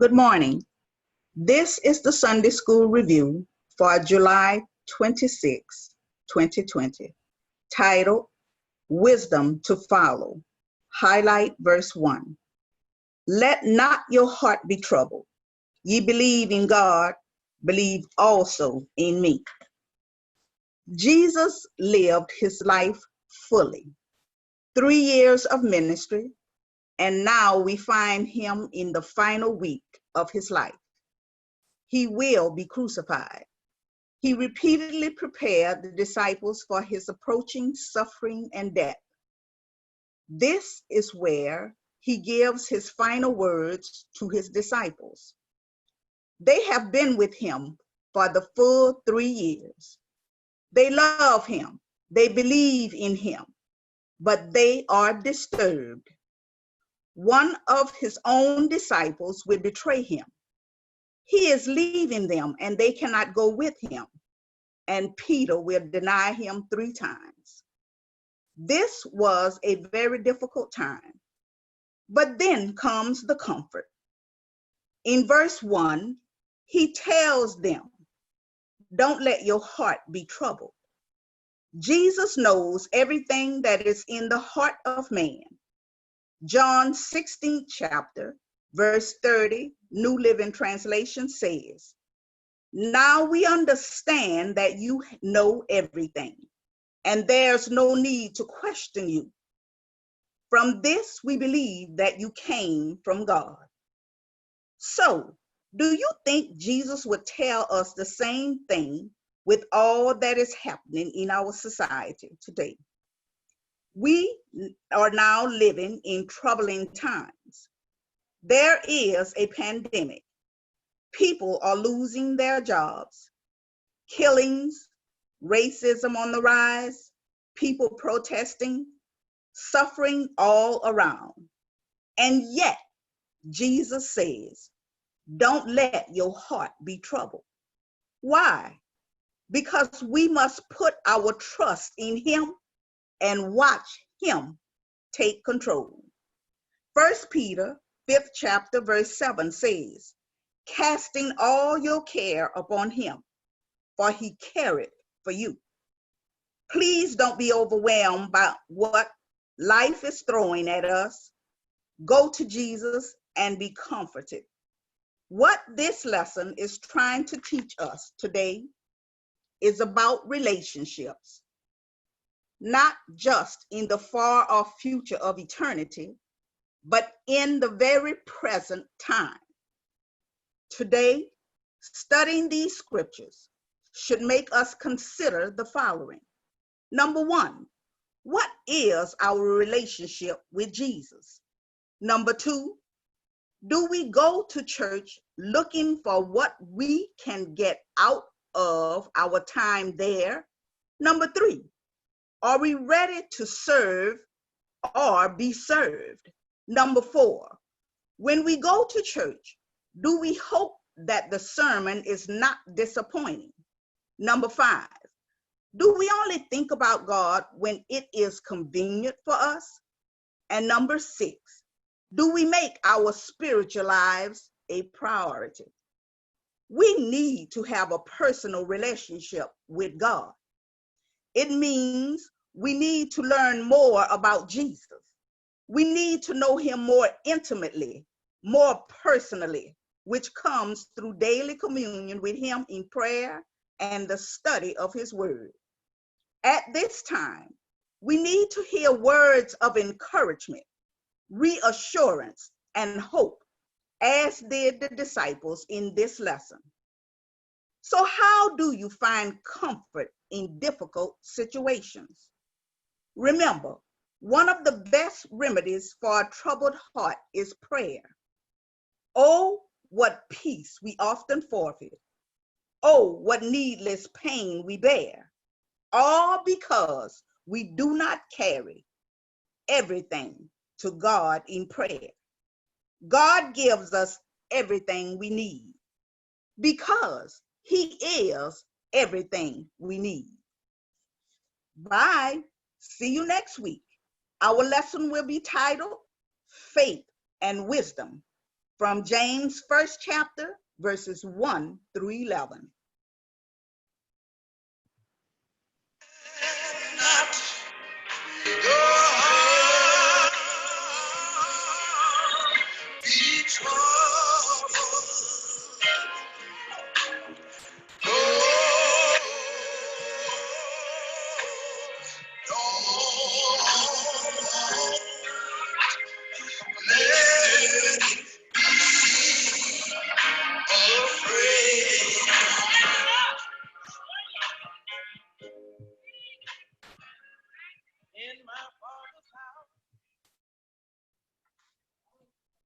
Good morning. This is the Sunday School Review for July 26, 2020, titled Wisdom to Follow. Highlight verse 1. Let not your heart be troubled. Ye believe in God, believe also in me. Jesus lived his life fully. 3 years of ministry, and now we find him in the final week of his life. He will be crucified. He repeatedly prepared the disciples for his approaching suffering and death. This is where he gives his final words to his disciples. They have been with him for the full 3 years. They love him. They believe in him, but they are disturbed. One of his own disciples will betray him. He is leaving them and they cannot go with him. And Peter will deny him 3 times. This was a very difficult time. But then comes the comfort. In verse 1, he tells them, don't let your heart be troubled. Jesus knows everything that is in the heart of man. John 16th chapter, verse 30, New Living Translation says, now we understand that you know everything, and there's no need to question you. From this, we believe that you came from God. So, do you think Jesus would tell us the same thing with all that is happening in our society today? We are now living in troubling times. There is a pandemic. People are losing their jobs, killings, racism on the rise, people protesting, suffering all around. And yet, Jesus says, don't let your heart be troubled. Why? Because we must put our trust in him and watch him take control. 1 Peter 5th chapter verse 7 says, casting all your care upon him, for he careth for you. Please don't be overwhelmed by what life is throwing at us. Go to Jesus and be comforted. What this lesson is trying to teach us today is about relationships, not just in the far off future of eternity, but in the very present time. Today, studying these scriptures should make us consider the following. Number 1, what is our relationship with Jesus? Number 2, do we go to church looking for what we can get out of our time there? Number 3, are we ready to serve or be served? Number 4, when we go to church, do we hope that the sermon is not disappointing? Number 5, do we only think about God when it is convenient for us? And number 6, do we make our spiritual lives a priority? We need to have a personal relationship with God. It means we need to learn more about Jesus. We need to know him more intimately, more personally, which comes through daily communion with him in prayer and the study of his word. At this time, we need to hear words of encouragement, reassurance, and hope, as did the disciples in this lesson. So how do you find comfort in difficult situations? Remember, one of the best remedies for a troubled heart is prayer. Oh, what peace we often forfeit. Oh, what needless pain we bear. All because we do not carry everything to God in prayer. God gives us everything we need because he is everything we need. Bye. See you next week. Our lesson will be titled Faith and Wisdom from James, first chapter, verses 1 through 11. Not